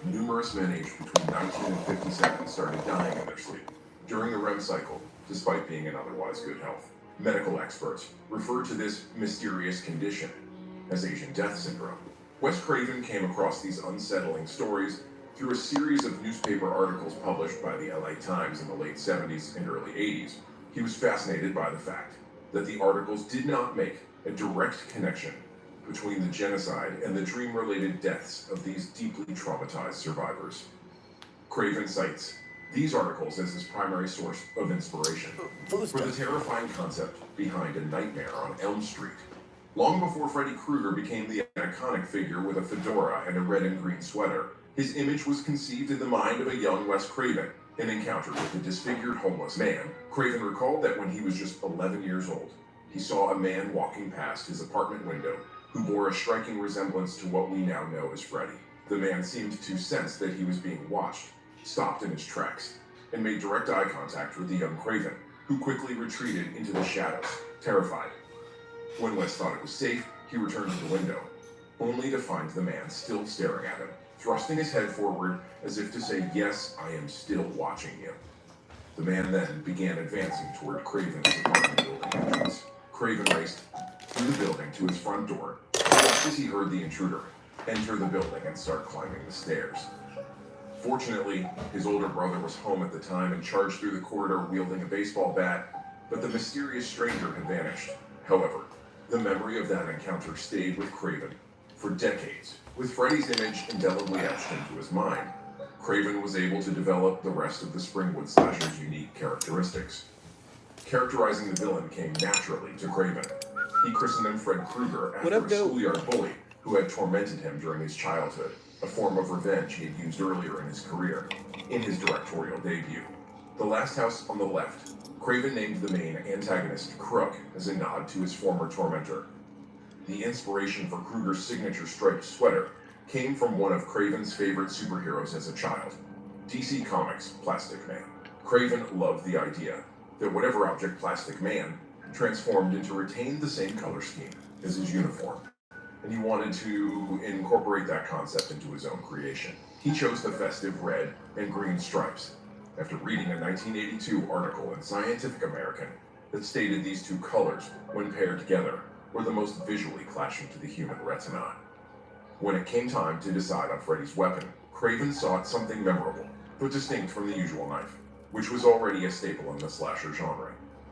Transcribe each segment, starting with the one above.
Numerous men aged between 19 and 57 started dying in their sleep during the REM cycle, despite being in otherwise good health. Medical experts refer to this mysterious condition as Asian death syndrome. Wes Craven came across these unsettling stories through a series of newspaper articles published by the LA Times in the late 70s and early 80s. He was fascinated by the fact that the articles did not make a direct connection between the genocide and the dream-related deaths of these deeply traumatized survivors. Craven cites these articles as his primary source of inspiration for the terrifying concept behind A Nightmare on Elm Street. Long before Freddy Krueger became the iconic figure with a fedora and a red and green sweater, his image was conceived in the mind of a young Wes Craven. In Encounter with a Disfigured Homeless Man, Craven recalled that when he was just 11 years old, he saw a man walking past his apartment window who bore a striking resemblance to what we now know as Freddy. The man seemed to sense that he was being watched, stopped in his tracks, and made direct eye contact with the young Craven, who quickly retreated into the shadows, terrified. When Wes thought it was safe, he returned to the window, only to find the man still staring at him, thrusting his head forward as if to say, "Yes, I am still watching you." The man then began advancing toward Craven's apartment building entrance. Craven raced through the building to his front door, just as he heard the intruder enter the building and start climbing the stairs. Fortunately, his older brother was home at the time and charged through the corridor wielding a baseball bat, but the mysterious stranger had vanished. However, the memory of that encounter stayed with Craven for decades. With Freddy's image indelibly etched into his mind, Craven was able to develop the rest of the Springwood slasher's unique characteristics. Characterizing the villain came naturally to Craven. He christened him Fred Krueger after a schoolyard bully who had tormented him during his childhood, a form of revenge he had used earlier in his career. In his directorial debut, The Last House on the Left, Craven named the main antagonist Crook as a nod to his former tormentor. The inspiration for Krueger's signature striped sweater came from one of Craven's favorite superheroes as a child, DC Comics' Plastic Man. Craven loved the idea that whatever object Plastic Man transformed into retained the same color scheme as his uniform, and he wanted to incorporate that concept into his own creation. He chose the festive red and green stripes after reading a 1982 article in Scientific American that stated these two colors, when paired together, were the most visually clashing to the human retina. When it came time to decide on Freddy's weapon, Craven sought something memorable, but distinct from the usual knife, which was already a staple in the slasher genre.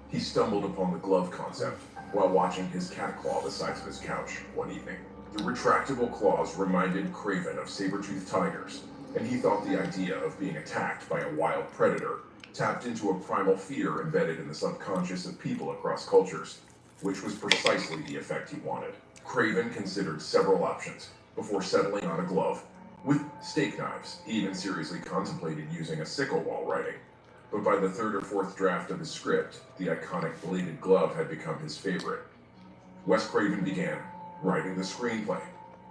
He stumbled upon the glove concept while watching his cat claw the size of his couch one evening. The retractable claws reminded Craven of saber-toothed tigers, and he thought the idea of being attacked by a wild predator tapped into a primal fear embedded in the subconscious of people across cultures, which was precisely the effect he wanted. Craven considered several options before settling on a glove with steak knives. He even seriously contemplated using a sickle while writing, but by the third or fourth draft of his script, the iconic bladed glove had become his favorite. Wes Craven began writing the screenplay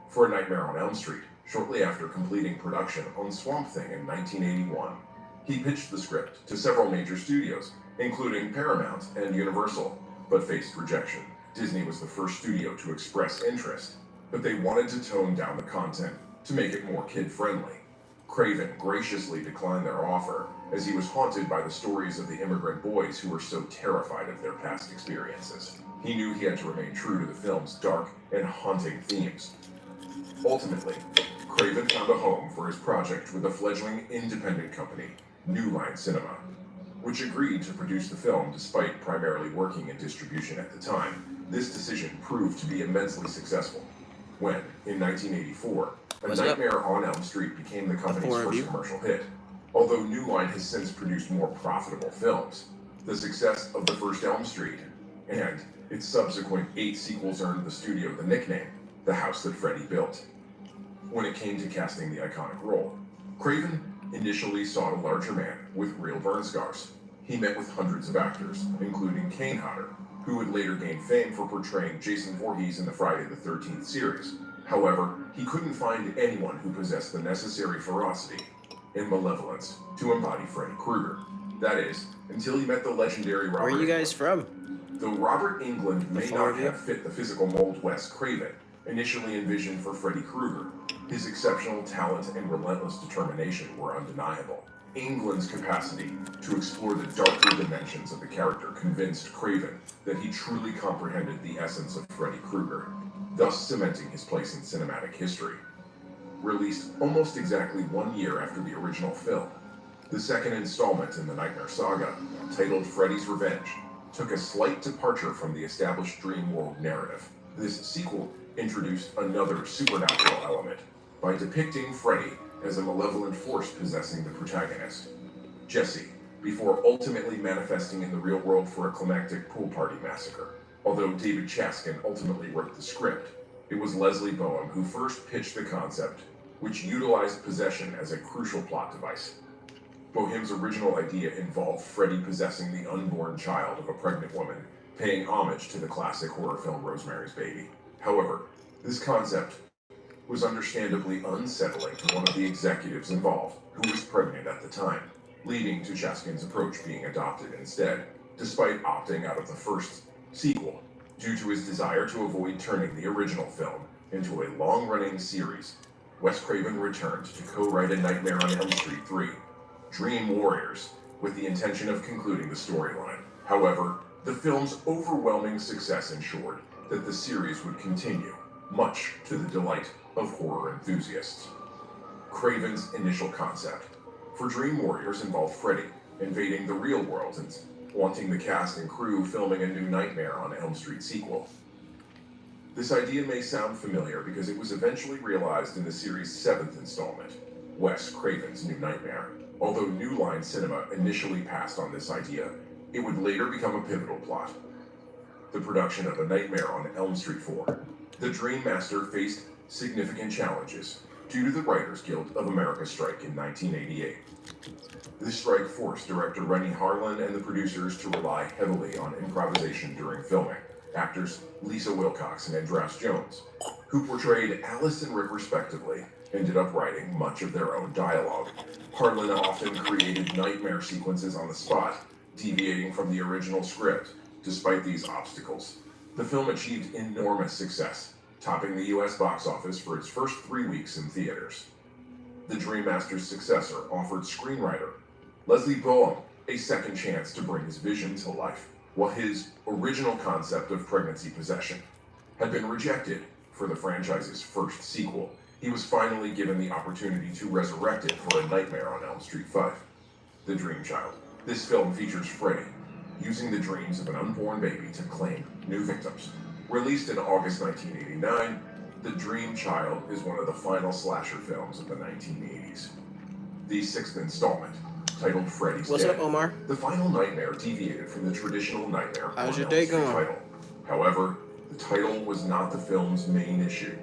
for A Nightmare on Elm Street shortly after completing production on Swamp Thing in 1981. He pitched the script to several major studios, including Paramount and Universal, but faced rejection. Disney was the first studio to express interest, but they wanted to tone down the content to make it more kid-friendly. Craven graciously declined their offer, as he was haunted by the stories of the immigrant boys who were so terrified of their past experiences. He knew he had to remain true to the film's dark and haunting themes. Ultimately, Craven found a home for his project with a fledgling independent company, New Line Cinema, which agreed to produce the film despite primarily working in distribution at the time. This decision proved to be immensely successful when, in 1984, A Nightmare on Elm Street became the company's first commercial hit. Although New Line has since produced more profitable films, the success of the first Elm Street and its subsequent 8 sequels earned the studio the nickname, The House That Freddy Built. When it came to casting the iconic role, Craven initially sought a larger man with real burn scars. He met with hundreds of actors, including Kane Hodder, who would later gain fame for portraying Jason Voorhees in the Friday the 13th series. However, he couldn't find anyone who possessed the necessary ferocity and malevolence to embody Freddy Krueger. That is, until he met the legendary Robert. Where are you guys from? Though Robert Englund may not have fit the physical mold Wes Craven initially envisioned for Freddy Krueger, His exceptional talent and relentless determination were undeniable. Englund's capacity to explore the darker dimensions of the character convinced Craven that he truly comprehended the essence of Freddy Krueger, thus cementing his place in cinematic history. Released almost exactly 1 year after the original film, the second installment in the Nightmare saga, titled Freddy's Revenge, took a slight departure from the established dream world narrative. This sequel introduced another supernatural element by depicting Freddy as a malevolent force possessing the protagonist, Jesse, before ultimately manifesting in the real world for a climactic pool party massacre. Although David Chaskin ultimately wrote the script, it was Leslie Boehm who first pitched the concept, which utilized possession as a crucial plot device. Boehm's original idea involved Freddy possessing the unborn child of a pregnant woman, paying homage to the classic horror film Rosemary's Baby. However, this concept was understandably unsettling to one of the executives involved, who was pregnant at the time, leading to Chaskin's approach being adopted instead, despite opting out of the first sequel, due to his desire to avoid turning the original film into a long-running series. Wes Craven returned to co-write A Nightmare on Elm Street 3, Dream Warriors, with the intention of concluding the storyline. However, the film's overwhelming success ensured that the series would continue, much to the delight of horror enthusiasts. Craven's initial concept for Dream Warriors involved Freddy invading the real world and wanting the cast and crew filming a new Nightmare on Elm Street sequel. This idea may sound familiar because it was eventually realized in the series' 7th installment, Wes Craven's New Nightmare. Although New Line Cinema initially passed on this idea, it would later become a pivotal plot. The production of A Nightmare on Elm Street 4. The Dream Master faced significant challenges due to the Writers Guild of America strike in 1988. This strike forced director Renny Harlin and the producers to rely heavily on improvisation during filming. Actors Lisa Wilcox and Andras Jones, who portrayed Alice and Rick respectively, ended up writing much of their own dialogue. Harlan often created nightmare sequences on the spot, deviating from the original script. Despite these obstacles, the film achieved enormous success, topping the US box office for its first 3 weeks in theaters. The Dream Master's successor offered screenwriter Leslie Boehm a second chance to bring his vision to life. While his original concept of pregnancy possession had been rejected for the franchise's first sequel, he was finally given the opportunity to resurrect it for A Nightmare on Elm Street 5, The Dream Child. This film features Freddy using the dreams of an unborn baby to claim new victims. Released in August 1989, The Dream Child is one of the final slasher films of the 1980s. The 6th installment, titled Freddy's What's Dead, up, Omar? the final nightmare deviated from the traditional Nightmare How's on your Elm day Street going? title. However, the title was not the film's main issue.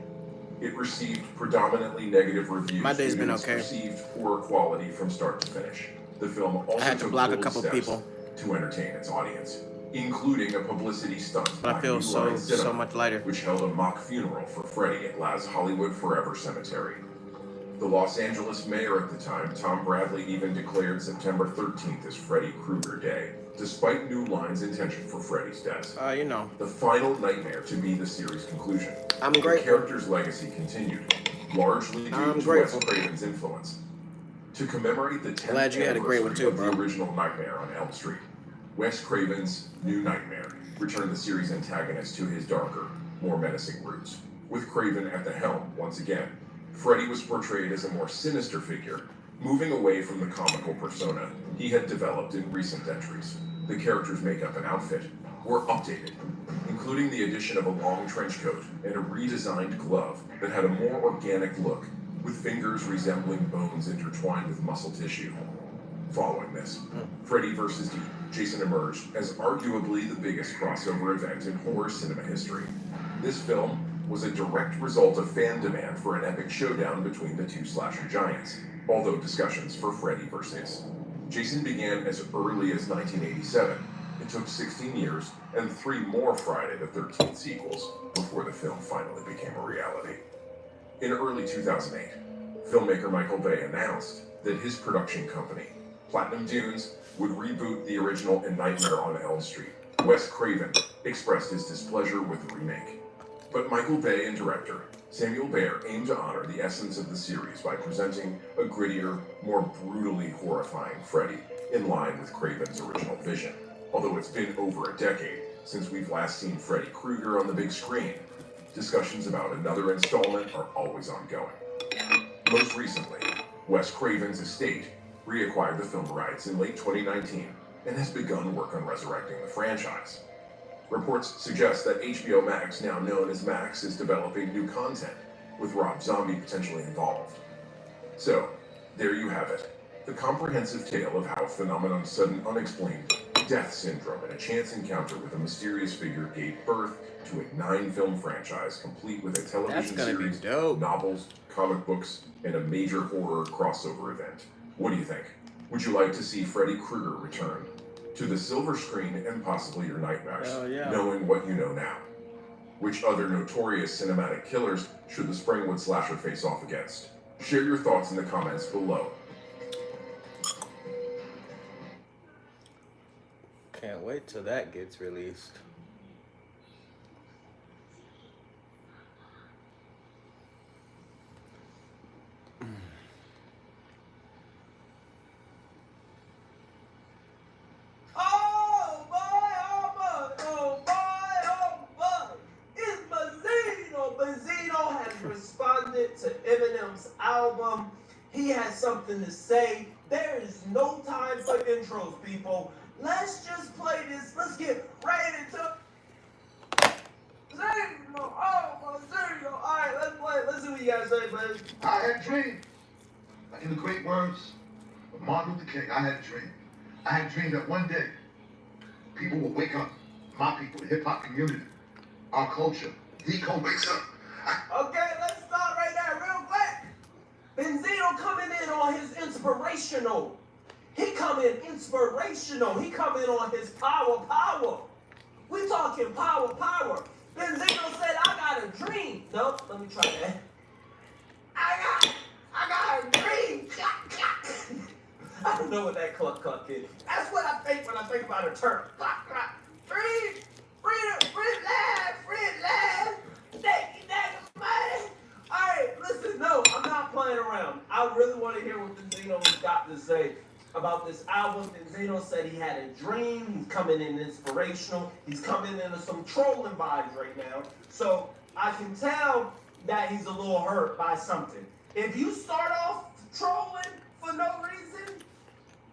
It received predominantly negative reviews. My day's been due to its okay. Perceived poor quality from start to finish. The film also I had to took block a bold couple steps people, to entertain its audience, including a publicity stunt but I by feel New Line so Cinema, much lighter. which held a mock funeral for Freddy at Laz Hollywood Forever Cemetery. The Los Angeles mayor at the time, Tom Bradley, even declared September 13th as Freddy Krueger Day, despite New Line's intention for Freddy's death. You know, The final nightmare to be the series' conclusion. I'm The grateful. character's legacy continued, largely due I'm to grateful. Wes Craven's influence. To commemorate the 10th Glad you had a great one anniversary too, of the bro. original Nightmare on Elm Street, Wes Craven's New Nightmare returned the series' antagonist to his darker, more menacing roots. With Craven at the helm once again, Freddy was portrayed as a more sinister figure, moving away from the comical persona he had developed in recent entries. The character's makeup and outfit were updated, including the addition of a long trench coat and a redesigned glove that had a more organic look, with fingers resembling bones intertwined with muscle tissue. Following this, Freddy vs. Jason emerged as arguably the biggest crossover event in horror cinema history. This film was a direct result of fan demand for an epic showdown between the two slasher giants, although discussions for Freddy vs. Jason began as early as 1987. It took 16 years and 3 more Friday the 13th sequels before the film finally became a reality. In early 2008, filmmaker Michael Bay announced that his production company, Platinum Dunes, would reboot the original A Nightmare on Elm Street. Wes Craven expressed his displeasure with the remake, but Michael Bay and director Samuel Bayer aimed to honor the essence of the series by presenting a grittier, more brutally horrifying Freddy, in line with Craven's original vision. Although it's been over a decade since we've last seen Freddy Krueger on the big screen, discussions about another installment are always ongoing. Most recently, Wes Craven's estate reacquired the film rights in late 2019 and has begun work on resurrecting the franchise. Reports suggest that HBO Max, now known as Max, is developing new content, with Rob Zombie potentially involved. So, there you have it. The comprehensive tale of how a phenomenon sudden unexplained death syndrome and a chance encounter with a mysterious figure gave birth to a 9-film franchise complete with a television series, novels, comic books, and a major horror crossover event. What do you think? Would you like to see Freddy Krueger return to the silver screen and possibly your nightmares, knowing what you know now? Which other notorious cinematic killers should the Springwood slasher face off against? Share your thoughts in the comments below. Can't wait till that gets released. To Eminem's album. He has something to say. There is no time for intros, people. Let's just play this. Let's get right into Zero. Oh, Zero. All right, let's play. Let's see what you guys say, man. I had a dream. In the great words of Martin Luther King, I had a dream. I had a dream that one day people will wake up. My people, the hip-hop community, our culture. Deco wakes up. Okay, let's start right there real quick. Benzino coming in on his inspirational. He coming inspirational. He coming on his power. We talking power. Benzino said, I got a dream. No, let me try that. I got a dream. I don't know what that cluck is. That's what I think when I think about a term. Cluck. Dream. Freedom. Free laugh. Thank you, man. Alright, listen, no, I'm not playing around. I really want to hear what Benzino's got to say about this album. Benzino said he had a dream. He's coming in inspirational. He's coming into some trolling vibes right now. So I can tell that he's a little hurt by something. If you start off trolling for no reason,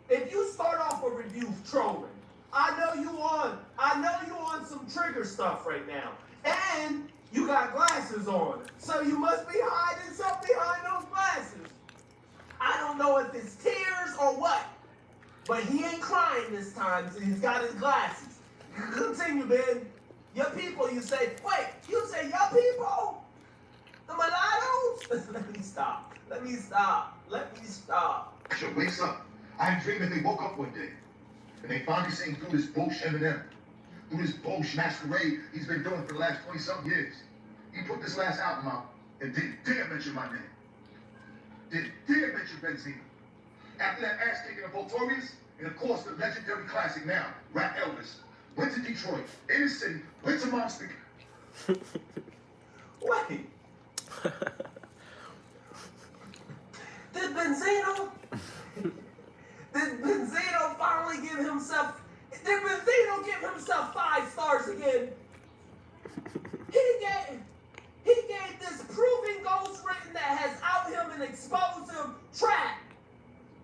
if you start off a review trolling, I know you on some trigger stuff right now. And you got glasses on, so you must be hiding something behind those glasses. I don't know if it's tears or what, but he ain't crying this time, so he's got his glasses. Continue, Ben. Your people, you say, wait, you say your people? The mulattoes? Let me stop. So wakes up. I had a dream that they woke up one day, and they finally seen through this bullshit Eminem. Through this bullshit masquerade he's been doing for the last 20-something years. He put this last album out and didn't dare mention my name. Didn't dare mention Benzino. After that ass kicking of Voltorius, and of course the legendary classic now, Rap Elvis, went to Detroit, inner city, went to Monster. Wait. Did Benzino finally give himself... Did Benzino give himself 5 stars again? He gave this proving ghost written that has out him and exposed him track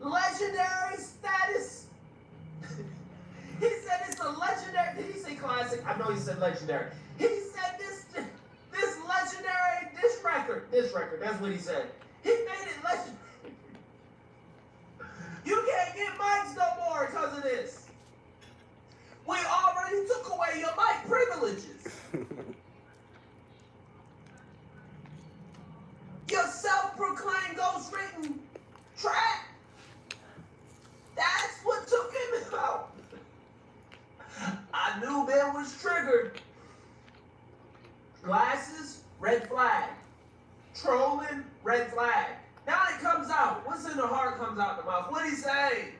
legendary status. He said it's a legendary. Did he say classic? I know he said legendary. He said this legendary disc record. That's what he said. He made it legendary. You can't get mics no more because of this. We already took away your mic privileges. Your self-proclaimed ghost-written track. That's what took him out. I knew Ben was triggered. Glasses, red flag. Trolling, red flag. Now it comes out. What's in the heart comes out the mouth. What'd he say?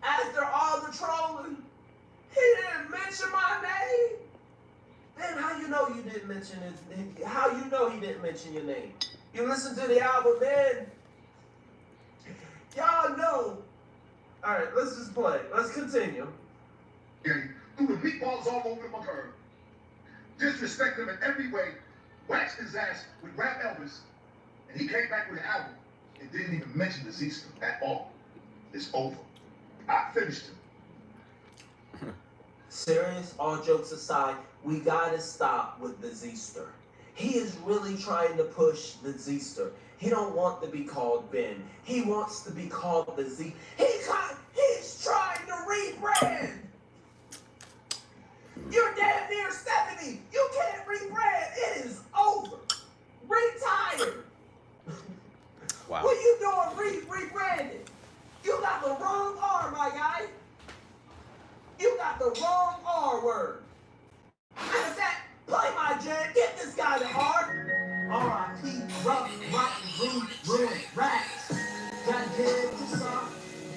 After all the trolling, he didn't mention my name. Ben, how you know you didn't mention his? How you know he didn't mention your name? You listen to the album, man. Y'all know. All right, let's just play. Let's continue. Yeah, threw the meatballs all over my girl. Disrespected him in every way. Waxed his ass with Rap Elvis. And he came back with an album and didn't even mention the Z-Star at all. It's over. I finished him. Serious, all jokes aside, we gotta stop with the Z-Star. He is really trying to push the Z-Star. He don't want to be called Ben. He wants to be called the Z. He's trying to rebrand. You're damn near 70. You can't rebrand. It is over. Retired. Wow. What you doing rebranding? You got the wrong R, my guy. You got the wrong R word. Matter of fact, play my jam. Get this guy the R. R.I.P. Rough, rotten, ruined rats. Gotta get this song.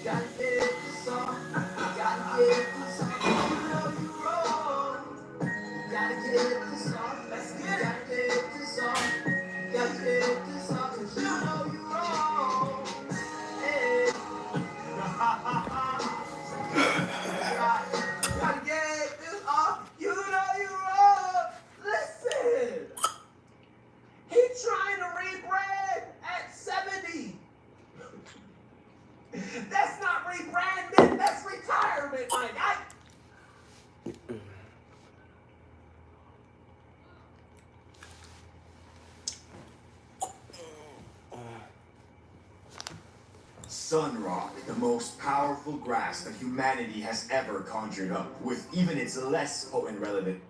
Gotta get this song. Gotta get this song. You know you wrong. Gotta get this song. Let's get it. Gotta get this song. Gotta get this song. 'Cause you know you wrong. Hey. Gotta get this off. You know you wrong. Listen. He's trying to rebrand at 70. That's not rebranding. That's retirement, my guy. Sun rock, the most powerful grass that humanity has ever conjured up, with even its less potent relative.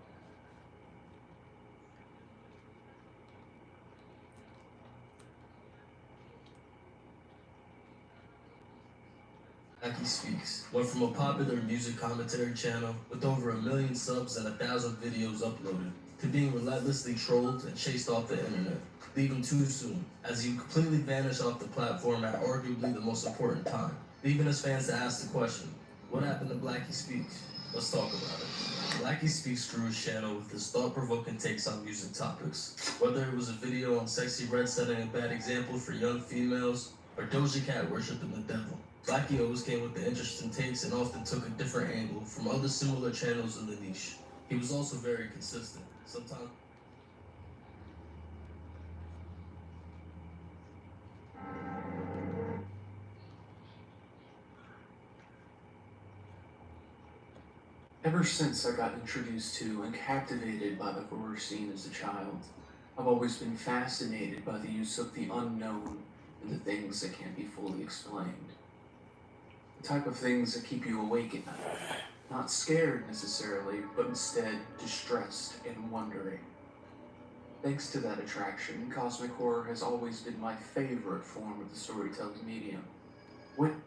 Blacky Speaks went from a popular music commentary channel with over 1 million subs and 1,000 videos uploaded to being relentlessly trolled and chased off the internet, leaving too soon, as he completely vanished off the platform at arguably the most important time, leaving his fans to ask the question, what happened to Blacky Speaks? Let's talk about it. Blacky Speaks grew his channel with his thought-provoking takes on music topics, whether it was a video on Sexy Red setting a bad example for young females, or Doja Cat worshiping the devil. Blacky always came with the interesting takes and often took a different angle from other similar channels in the niche. He was also very consistent. Sometimes Ever since I got introduced to and captivated by the horror scene as a child, I've always been fascinated by the use of the unknown and the things that can't be fully explained. The type of things that keep you awake at night. Not scared necessarily, but instead distressed and wondering. Thanks to that attraction, cosmic horror has always been my favorite form of the storytelling medium. When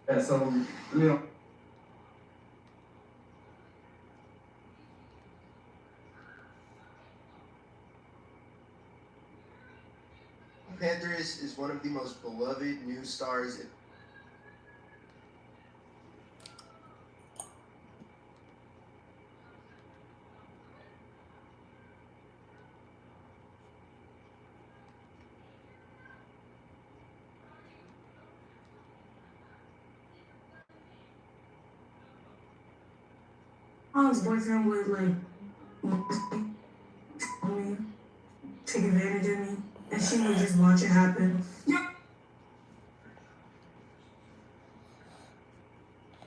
Yeah, so, you know, Panthers is one of the most beloved new stars. Mom's boyfriend would like me, take advantage of me, and she would just watch it happen.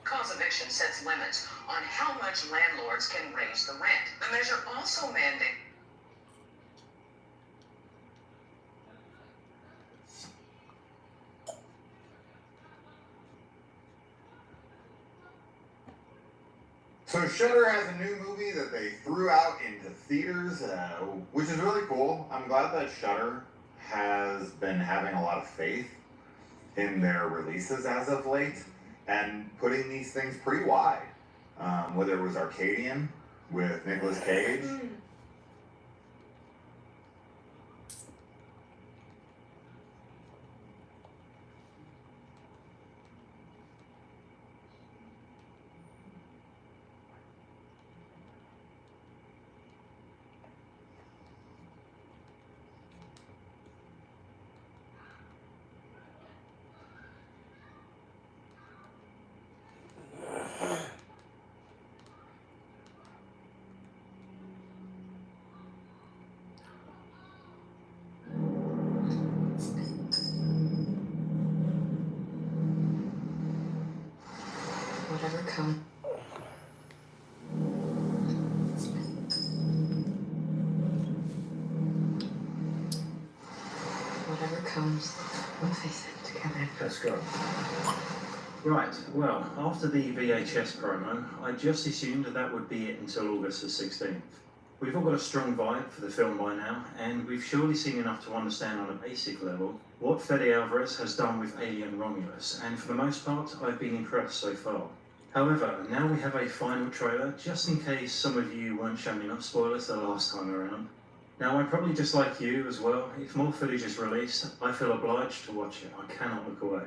Cause eviction sets limits on how much landlords can raise the rent. The measure also mandates So Shudder has a new movie that they threw out into theaters, which is really cool. I'm glad that Shudder has been having a lot of faith in their releases as of late and putting these things pretty wide. Whether it was Arcadian with Nicolas Cage. comes. Whatever comes, we'll face it together. Let's go. Right, well, after the VHS promo, I just assumed that would be it until August the 16th. We've all got a strong vibe for the film by now, and we've surely seen enough to understand on a basic level what Fede Alvarez has done with Alien Romulus, and for the most part, I've been impressed so far. However, now we have a final trailer, just in case some of you weren't shown enough spoilers the last time around. Now, I'm probably just like you as well. If more footage is released, I feel obliged to watch it. I cannot look away.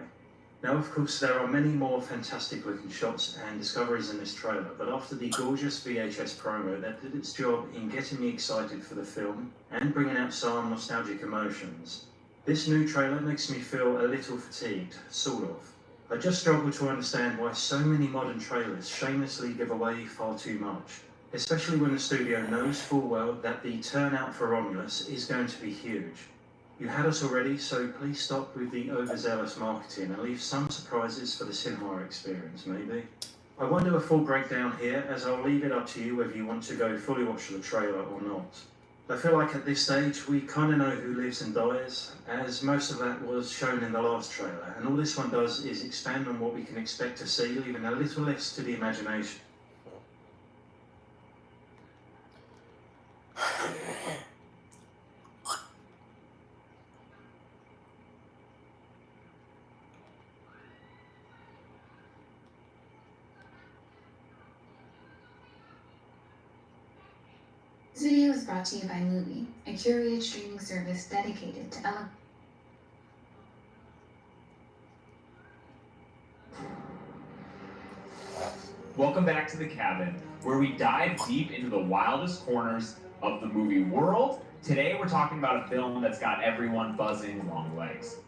Now, of course, there are many more fantastic looking shots and discoveries in this trailer, but after the gorgeous VHS promo that did its job in getting me excited for the film and bringing out some nostalgic emotions, this new trailer makes me feel a little fatigued, sort of. I just struggle to understand why so many modern trailers shamelessly give away far too much, especially when the studio knows full well that the turnout for Romulus is going to be huge. You had us already, so please stop with the overzealous marketing and leave some surprises for the cinema experience, maybe. I won't do a full breakdown here, as I'll leave it up to you whether you want to go fully watch the trailer or not. I feel like at this stage we kind of know who lives and dies, as most of that was shown in the last trailer, and all this one does is expand on what we can expect to see, leaving a little less to the imagination. This video is brought to you by Mubi, a curated streaming service dedicated to Welcome back to The Cabin, where we dive deep into the wildest corners of the movie world. Today we're talking about a film that's got everyone buzzing long legs.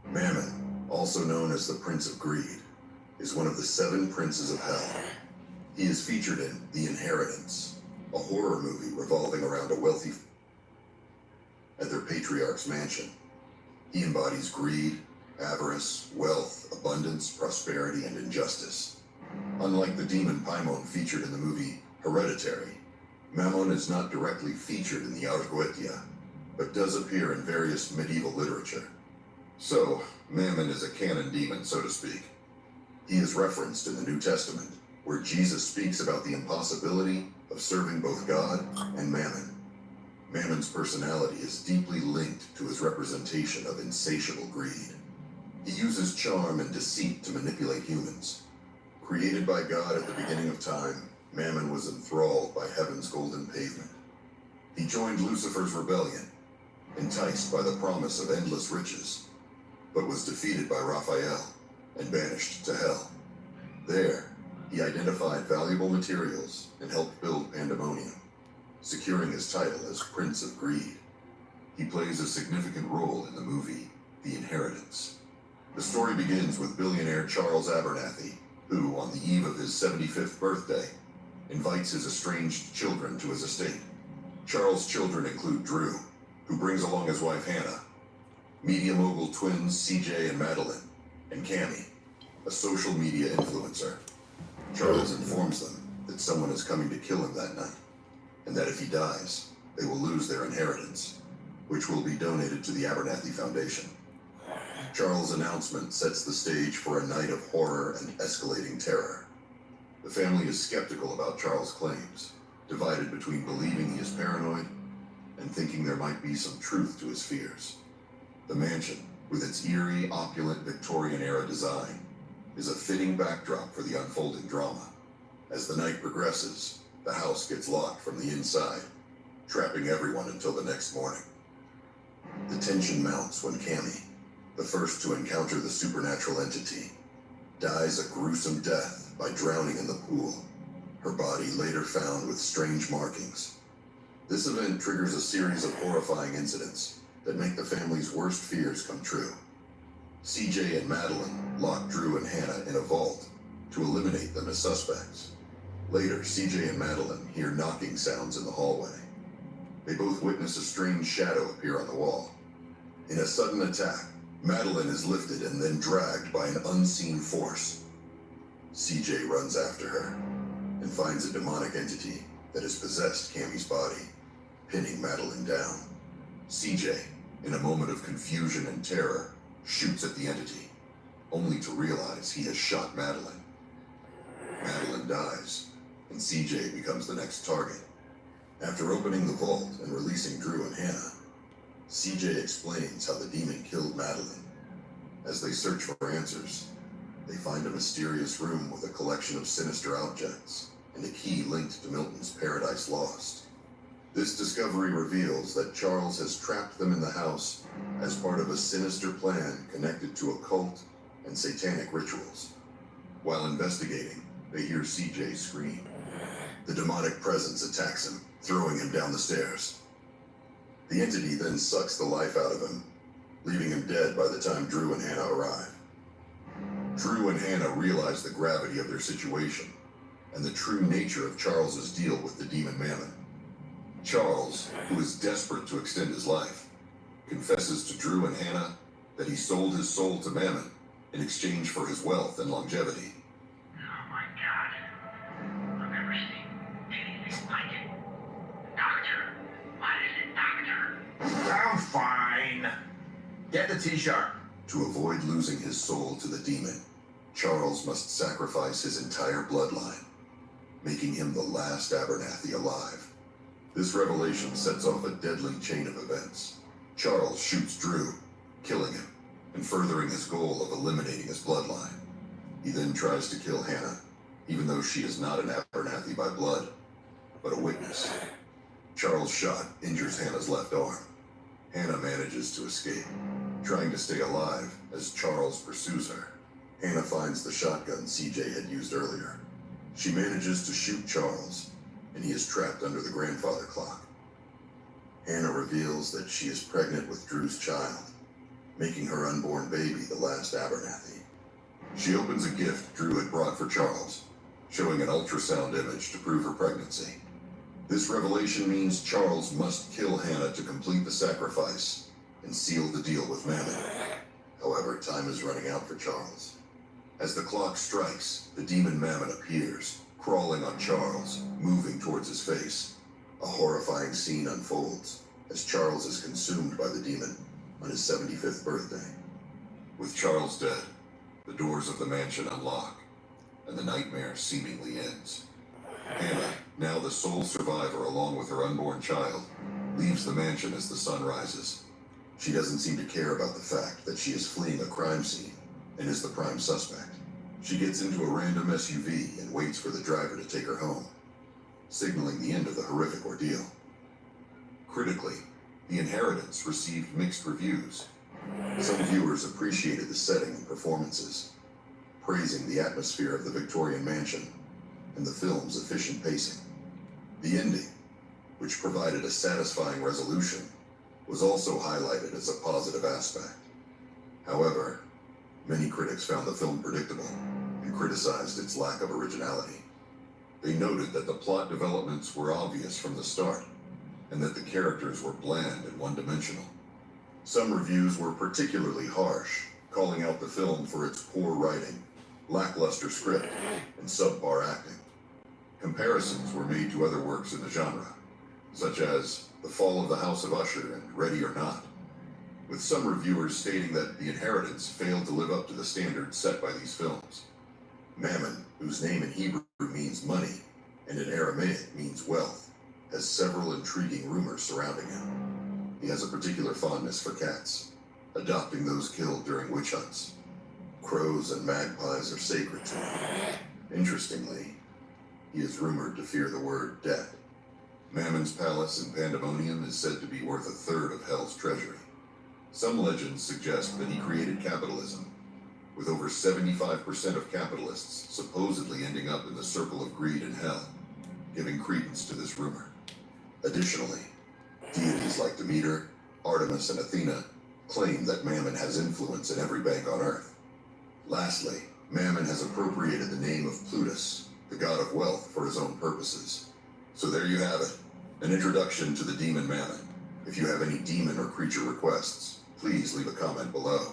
Mammon, also known as the Prince of Greed, is one of the 7 princes of hell. He is featured in The Inheritance, a horror movie revolving around a wealthy at their patriarch's mansion. He embodies greed, avarice, wealth, abundance, prosperity, and injustice. Unlike the demon Paimon featured in the movie Hereditary, Mammon is not directly featured in the Argoetia, but does appear in various medieval literature. So, Mammon is a canon demon, so to speak. He is referenced in the New Testament, where Jesus speaks about the impossibility of serving both God and Mammon. Mammon's personality is deeply linked to his representation of insatiable greed. He uses charm and deceit to manipulate humans. Created by God at the beginning of time, Mammon was enthralled by heaven's golden pavement. He joined Lucifer's rebellion, enticed by the promise of endless riches, but was defeated by Raphael and banished to hell. There, he identified valuable materials and helped build Pandemonium, securing his title as Prince of Greed. He plays a significant role in the movie The Inheritance. The story begins with billionaire Charles Abernathy, who, on the eve of his 75th birthday, invites his estranged children to his estate. Charles' children include Drew, who brings along his wife Hannah, media mogul twins CJ and Madeline, and Cammie, a social media influencer. Charles informs them that someone is coming to kill him that night, and that if he dies, they will lose their inheritance, which will be donated to the Abernathy Foundation. Charles' announcement sets the stage for a night of horror and escalating terror. The family is skeptical about Charles' claims, divided between believing he is paranoid and thinking there might be some truth to his fears. The mansion, with its eerie, opulent Victorian-era design, is a fitting backdrop for the unfolding drama. As the night progresses, the house gets locked from the inside, trapping everyone until the next morning. The tension mounts when Cammie, the first to encounter the supernatural entity, dies a gruesome death by drowning in the pool, her body later found with strange markings. This event triggers a series of horrifying incidents that make the family's worst fears come true. CJ and Madeline lock Drew and Hannah in a vault to eliminate them as suspects. Later, CJ and Madeline hear knocking sounds in the hallway. They both witness a strange shadow appear on the wall. In a sudden attack, Madeline is lifted and then dragged by an unseen force. CJ runs after her and finds a demonic entity that has possessed Cammie's body, pinning Madeline down. CJ, in a moment of confusion and terror, shoots at the entity, only to realize he has shot Madeline. Madeline dies, and CJ becomes the next target. After opening the vault and releasing Drew and Hannah, CJ explains how the demon killed Madeline. As they search for answers, they find a mysterious room with a collection of sinister objects and a key linked to Milton's Paradise Lost. This discovery reveals that Charles has trapped them in the house as part of a sinister plan connected to occult and satanic rituals. While investigating, they hear CJ scream. The demonic presence attacks him, throwing him down the stairs. The entity then sucks the life out of him, leaving him dead by the time Drew and Hannah arrive. Drew and Hannah realize the gravity of their situation and the true nature of Charles's deal with the demon Mammon. Charles, who is desperate to extend his life, confesses to Drew and Hannah that he sold his soul to Mammon in exchange for his wealth and longevity. Oh my God. I've never seen anything like it. Doctor, what is it, Doctor? I'm fine. Get the t-shirt. To avoid losing his soul to the demon, Charles must sacrifice his entire bloodline, making him the last Abernathy alive. This revelation sets off a deadly chain of events. Charles shoots Drew, killing him, and furthering his goal of eliminating his bloodline. He then tries to kill Hannah, even though she is not an Abernathy by blood, but a witness. Charles' shot injures Hannah's left arm. Hannah manages to escape, trying to stay alive as Charles pursues her. Hannah finds the shotgun CJ had used earlier. She manages to shoot Charles, and he is trapped under the grandfather clock. Hannah reveals that she is pregnant with Drew's child, making her unborn baby the last Abernathy. She opens a gift Drew had brought for Charles, showing an ultrasound image to prove her pregnancy. This revelation means Charles must kill Hannah to complete the sacrifice and seal the deal with Mammon. However, time is running out for Charles. As the clock strikes, the demon Mammon appears, crawling on Charles, moving towards his face. A horrifying scene unfolds as Charles is consumed by the demon on his 75th birthday. With Charles dead, the doors of the mansion unlock, and the nightmare seemingly ends. Hannah, now the sole survivor along with her unborn child, leaves the mansion as the sun rises. She doesn't seem to care about the fact that she is fleeing a crime scene and is the prime suspect. She gets into a random SUV and waits for the driver to take her home, signaling the end of the horrific ordeal. Critically, The Inheritance received mixed reviews. Some viewers appreciated the setting and performances, praising the atmosphere of the Victorian mansion and the film's efficient pacing. The ending, which provided a satisfying resolution, was also highlighted as a positive aspect. However, many critics found the film predictable and criticized its lack of originality. They noted that the plot developments were obvious from the start, and that the characters were bland and one-dimensional. Some reviews were particularly harsh, calling out the film for its poor writing, lackluster script, and subpar acting. Comparisons were made to other works in the genre, such as The Fall of the House of Usher and Ready or Not, with some reviewers stating that The Inheritance failed to live up to the standards set by these films. Mammon, whose name in Hebrew means money and in Aramaic means wealth, has several intriguing rumors surrounding him. He has a particular fondness for cats, adopting those killed during witch hunts. Crows and magpies are sacred to him. Interestingly, he is rumored to fear the word death. Mammon's palace in Pandemonium is said to be worth 1/3 of Hell's treasury. Some legends suggest that he created capitalism, with over 75% of capitalists supposedly ending up in the circle of greed in Hell, giving credence to this rumor. Additionally, deities like Demeter, Artemis, and Athena claim that Mammon has influence in every bank on Earth. Lastly, Mammon has appropriated the name of Plutus, the god of wealth, for his own purposes. So there you have it, an introduction to the demon Mammon. If you have any demon or creature requests, please leave a comment below.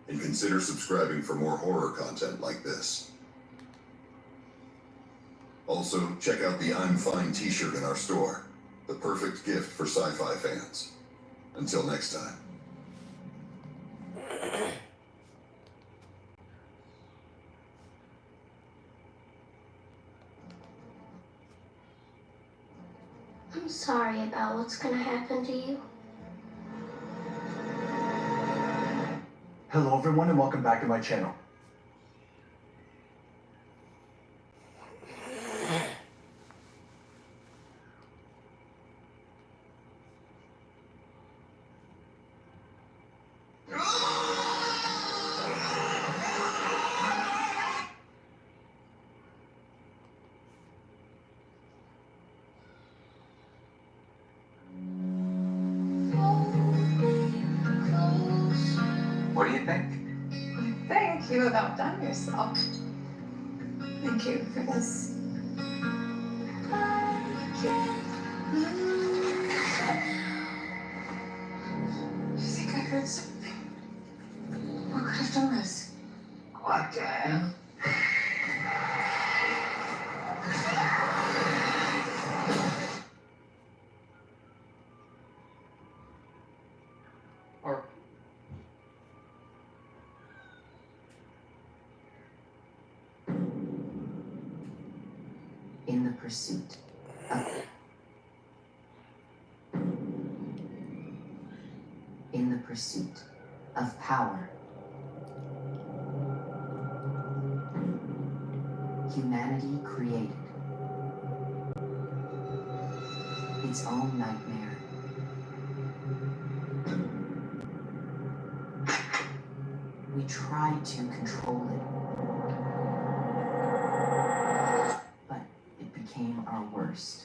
And consider subscribing for more horror content like this. Also, check out the I'm Fine t-shirt in our store, the perfect gift for sci-fi fans. Until next time. I'm sorry about what's gonna happen to you. Hello everyone and welcome back to my channel. What do you think? Thank you, about done yourself. Thank you for this. I think I heard something. What could have done this? What the hell? In the pursuit of power, humanity created its own nightmare. We tried to control it, but it became our worst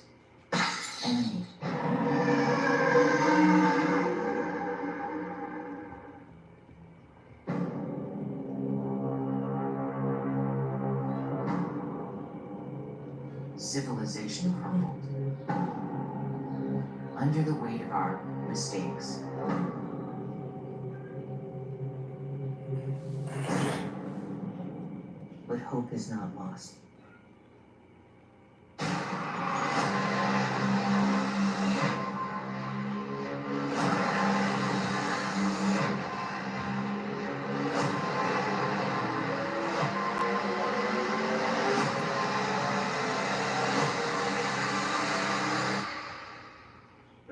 enemy. Civilization crumbled under the weight of our mistakes. But hope is not lost.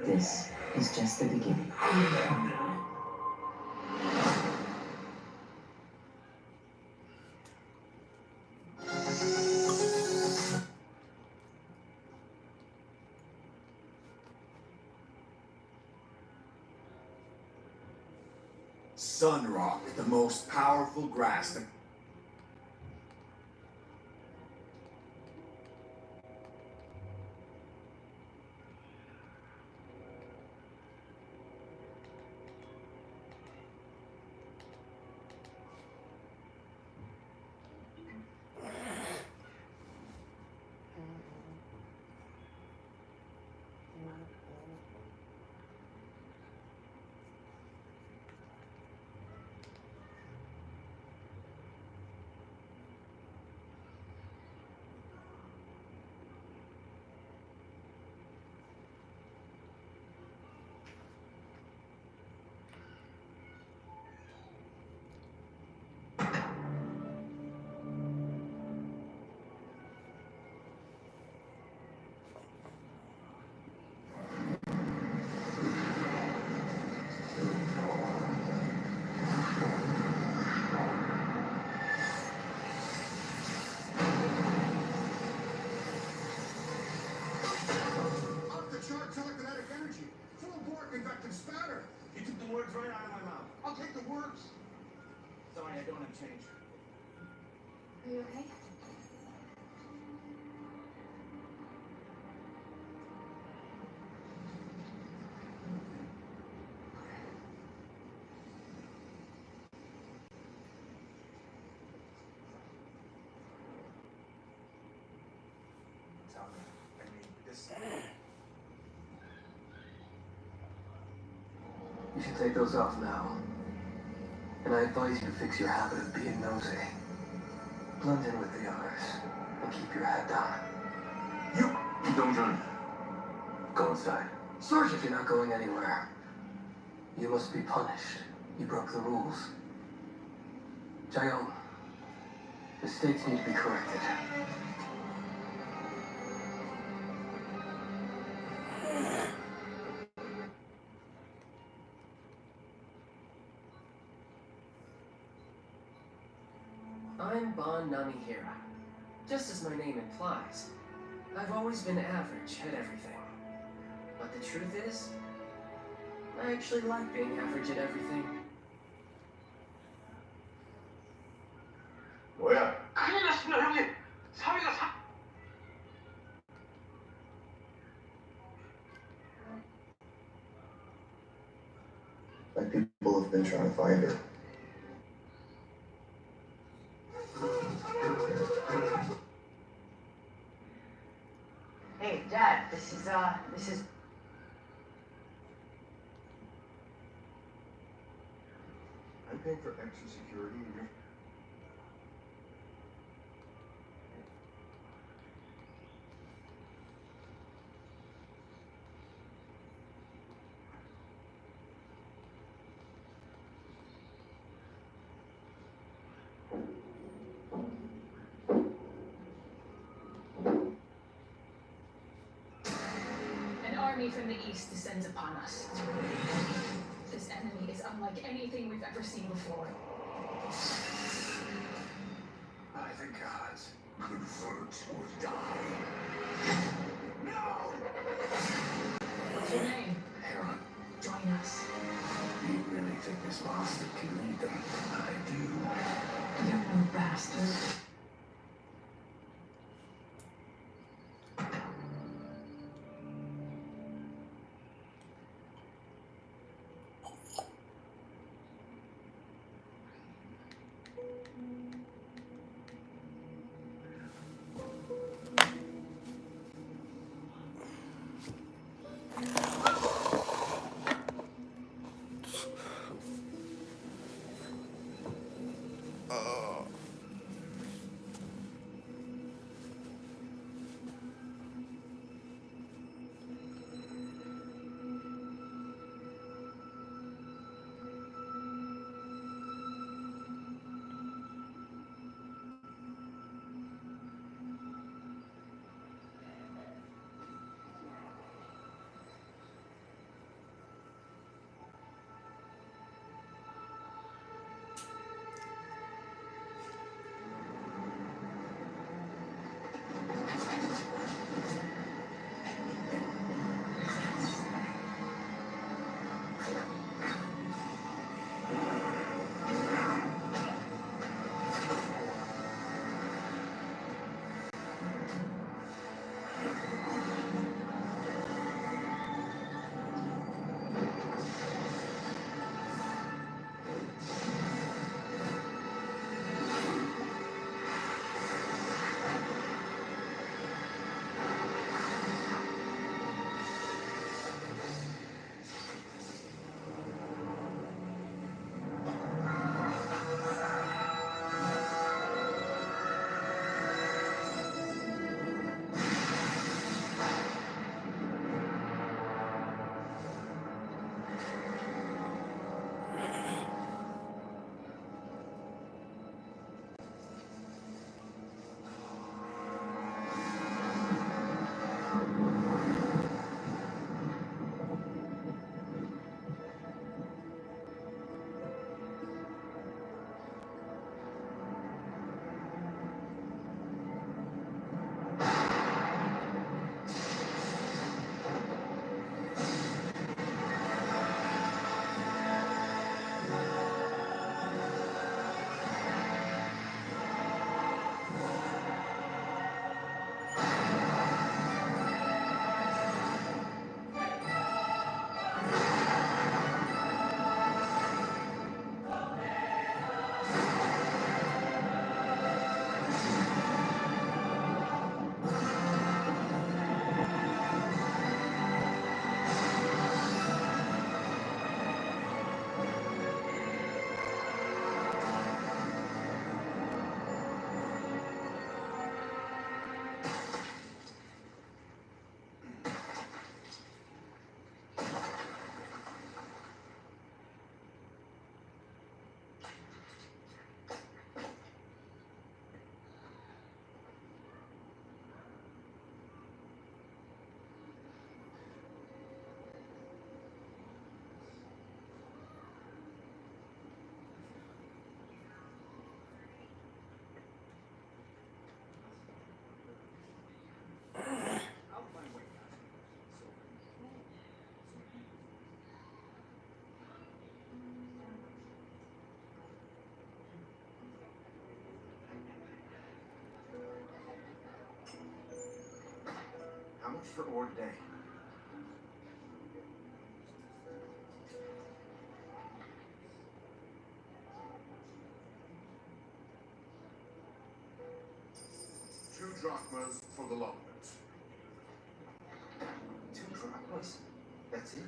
This is just the beginning. Sun rock, the most powerful grass. Telekinetic energy. Full bore convective spatter. You took the words right out of my mouth. I'll take the words. Sorry, I don't have change. Are you okay? this. You should take those off now. And I advise you to fix your habit of being nosy. Blend in with the others and keep your head down. You don't join. Go inside. Sergeant, you're not going anywhere. You must be punished. You broke the rules. Jayon, mistakes need to be corrected. I'm Bon Namihira. Just as my name implies, I've always been average at everything. But the truth is, I actually like being average at everything. 뭐야? 큰일 났습니다, 형님. 사위가 사... Like people have been trying to find her. Hey, Dad, this is. I'm paying for extra security and you're... An army from the east descends upon us. This enemy is unlike anything we've ever seen before. By the gods, good folks will die. No! What's your name? Heron, Join us. you really think this monster can lead them? I do. You no bastard. for Ore today. Two drachmas for the lump. 2 drachmas? That's it?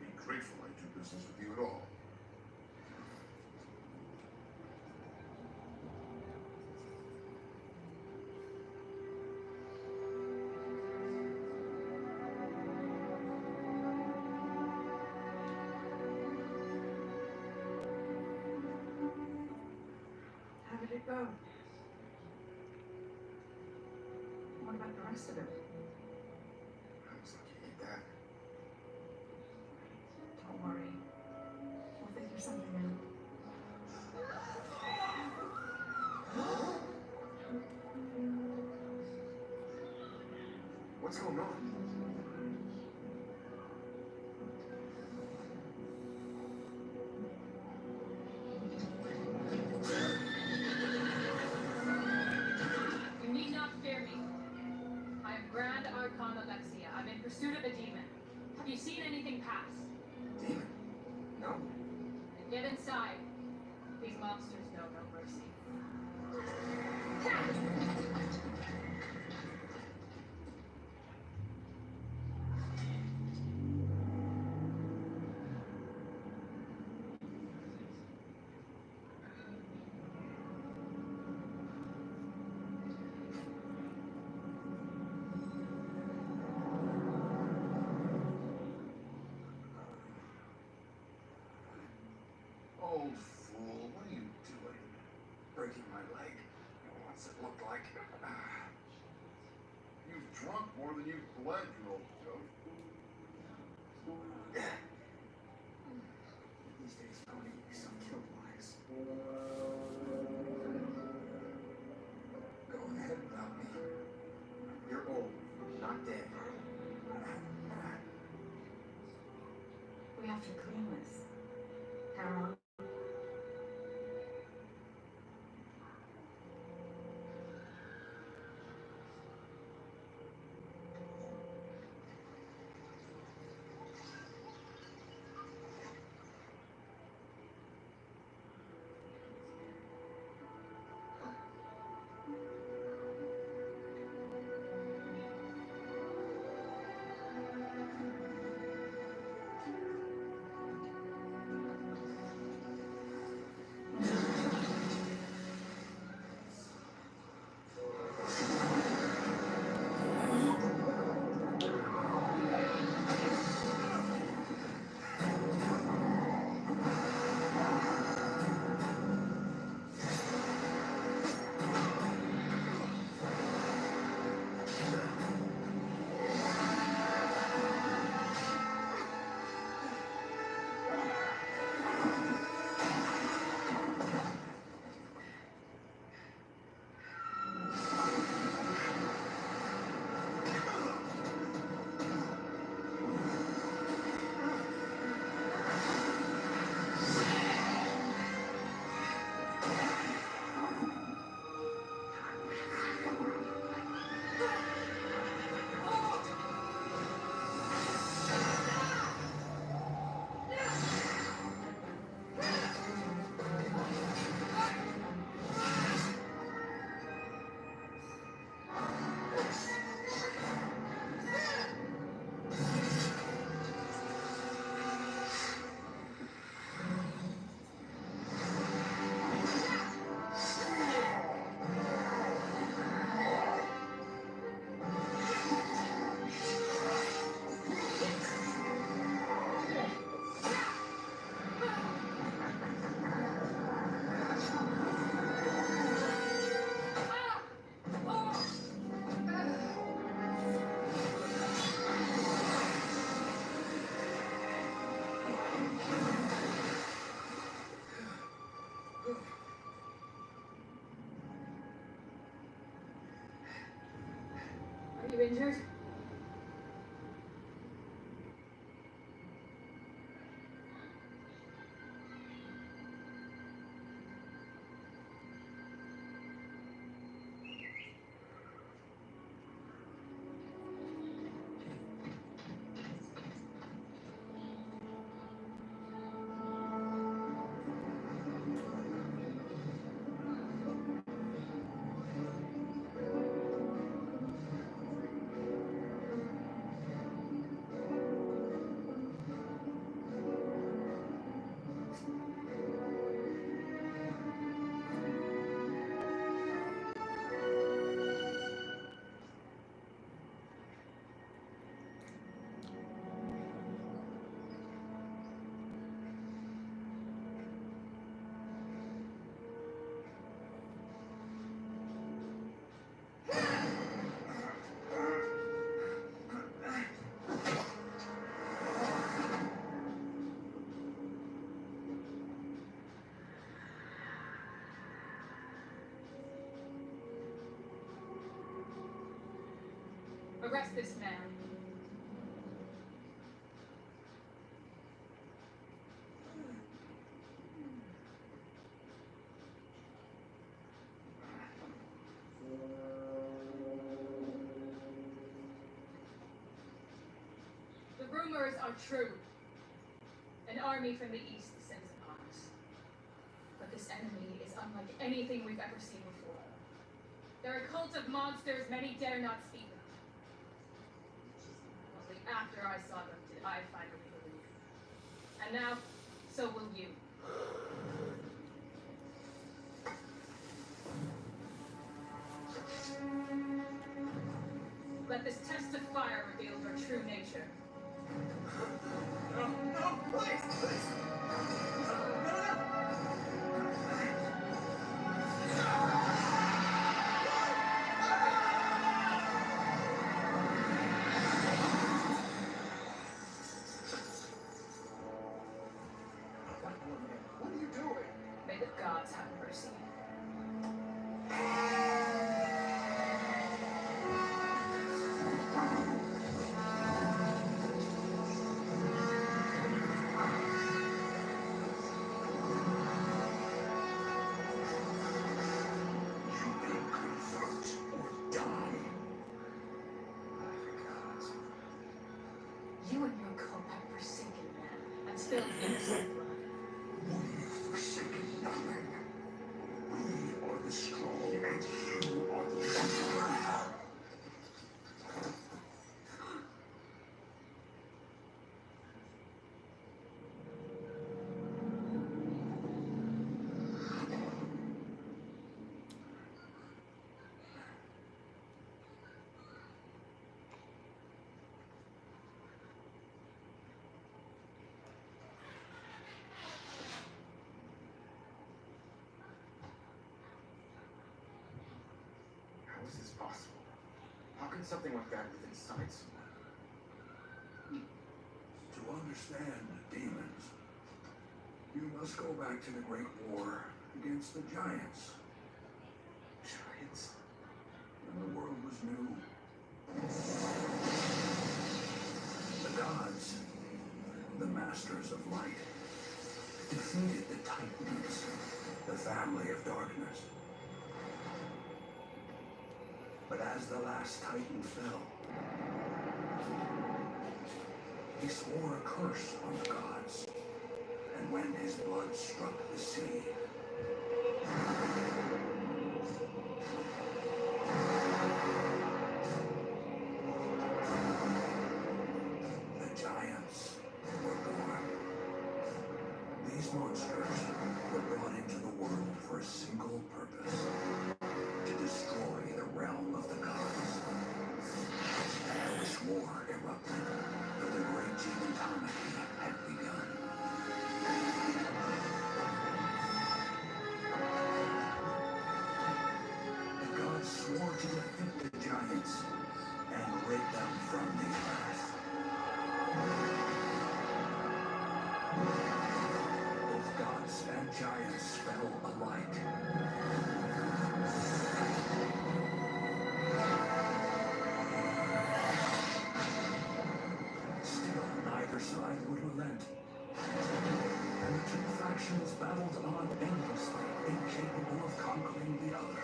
Be grateful I do business with you at all. How did it go? What about the rest of it? I was lucky to get that. Don't worry. We'll figure something out. What's going on? You need not fear me. I am Grand Archon Alexia. I'm in pursuit of a demon. Have you seen anything pass? Demon? No. Then get inside. These monsters know no mercy. Old fool, what are you doing? Breaking my leg. What's it look like? You've drunk more than you've bled, you old goat. These days, pony some killed lives. Go ahead without me. You're old, not dead. We have to clean this. How long? Are you injured? Arrest this man. The rumors are true. An army from the east descends upon us. But this enemy is unlike anything we've ever seen before. They're a cult of monsters many dare not speak of. Only after I saw them did I finally believe. And now, so will you. Let this test of fire reveal your true nature. No, please, please. What are you doing? May the gods have mercy. You and your cult have forsaken man and spilled innocent blood. We've forsaken nothing. We are the strong and you are the weak. How is this possible? How can something like that live inside someone? To understand demons, you must go back to the Great War against the giants. Giants? When the world was new. The gods, the masters of light, defeated the Titans, the family of darkness. But as the last Titan fell, he swore a curse on the gods. And when his blood struck the sea, the giants were born. These monsters were brought into the world for a single purpose: to destroy the realm of the gods. And this war erupted, for the great geontology had begun. The gods swore to defeat the giants and rid them from the earth. Both gods and giants fell alike. Still, neither side would relent. And the two factions battled on endlessly, incapable of conquering the other.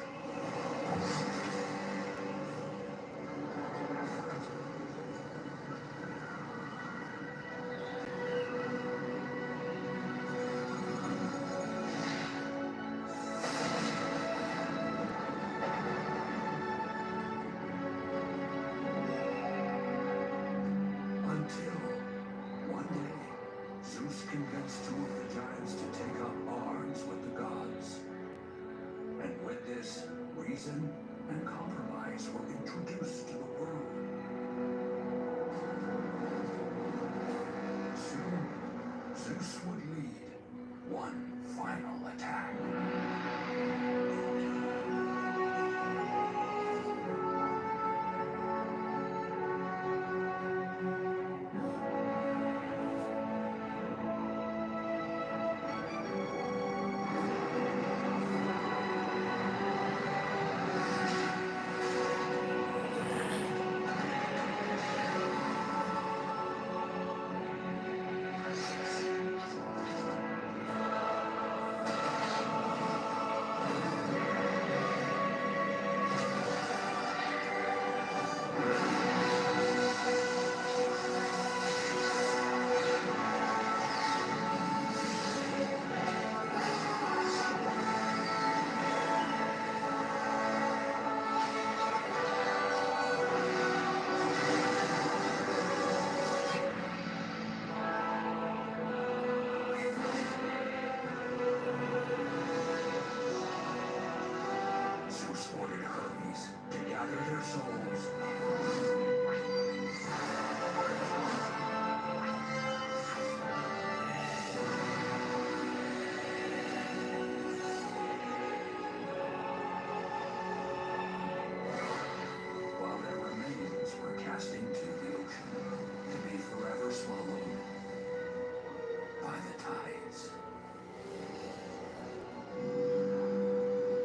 Until one day, Zeus convinced two of the giants to take up arms with the gods. And with this, reason and compromise were introduced to the world. Soon, Zeus would lead one final attack. souls. While their remains were cast into the ocean to be forever swallowed by the tides.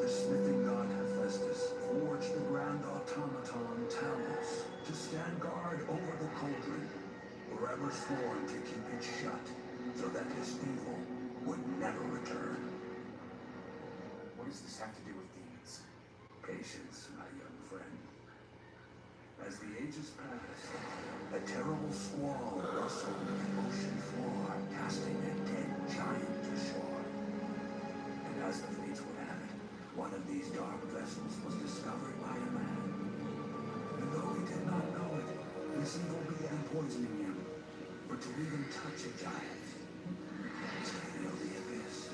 The smithing god Hephaestus forged the grand automaton Talos to stand guard over the cauldron, forever sworn to keep it shut so that this evil would never return. What does this have to do with demons? Patience, my young friend. As the ages passed, a terrible squall rustled the ocean floor, casting a dead giant to shore. And as the fates would have it, one of these dark vessels was discovered by a man. And though he did not know it, this evil began poisoning him. For to even touch a giant is to feel the abyss.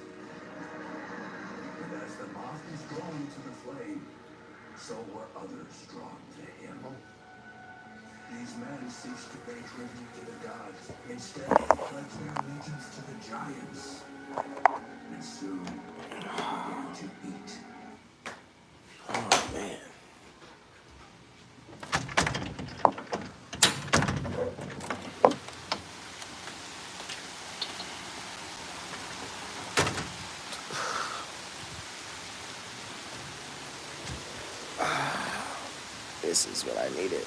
And as the moth was drawn to the flame, so were others drawn to him. These men ceased to pay tribute to the gods. Instead, they pledged their allegiance to the giants. And soon, they began to eat. Oh, man. This is what I needed.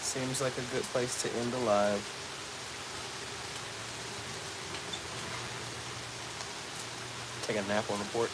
Seems like a good place to end the live. Take a nap on the porch.